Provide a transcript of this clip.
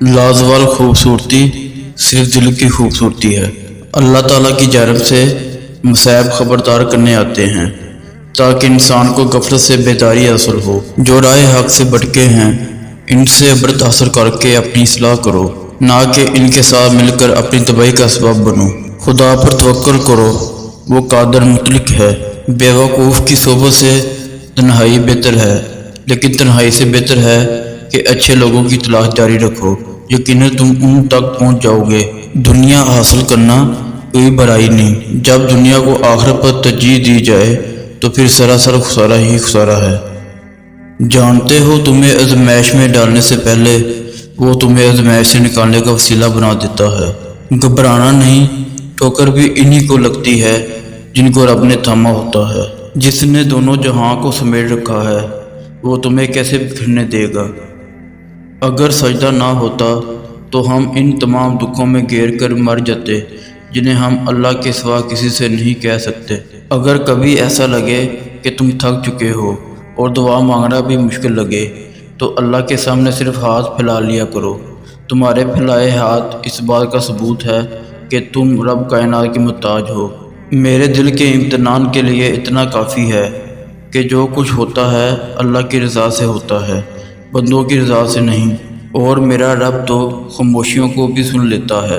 लाजवाल खूबसूरती सिर्फ दिल की खूबसूरती है। अल्लाह ताला की जानिब से मसाइब खबरदार करने आते हैं ताकि इंसान को गफलत से बेदारी हासिल हो। जो राह हक से भटके हैं इनसे इबरत हासिल करके अपनी इस्लाह करो, ना कि इनके साथ मिलकर अपनी तबाही का सबब बनो। खुदा पर तवक्कुल करो, वो कादर मुतलक है। बेवकूफ़ की सोबत से तन्हाई बेहतर है, लेकिन तन्हाई से बेहतर है कि अच्छे लोगों की तलाश जारी रखो। यकीनन तुम उन तक पहुंच जाओगे। दुनिया हासिल करना कोई बुराई नहीं। जब दुनिया को आखिरत पर तरजीह दी जाए तो फिर सरासर खुसारा ही खुसारा है। जानते हो, तुम्हें आजमाइश में डालने से पहले वो तुम्हें आजमाइश से निकालने का वसीला बना देता है। घबराना नहीं, ठोकर भी इन्हीं को लगती है जिनको रब ने थामा होता है। जिसने दोनों जहां को समेट रखा है वो तुम्हें कैसे बिखरने देगा। अगर सजदा ना होता तो हम इन तमाम दुखों में घेर कर मर जाते जिन्हें हम अल्लाह के सिवा किसी से नहीं कह सकते। अगर कभी ऐसा लगे कि तुम थक चुके हो और दुआ मांगना भी मुश्किल लगे तो अल्लाह के सामने सिर्फ हाथ फैला लिया करो। तुम्हारे फैलाए हाथ इस बात का सबूत है कि तुम रब कायनात के मुहताज हो। मेरे दिल के इम्तिहान के लिए इतना काफ़ी है कि जो कुछ होता है अल्लाह की रज़ा से होता है, बंदों की रज़ा से नहीं। और मेरा रब तो खामोशियों को भी सुन लेता है।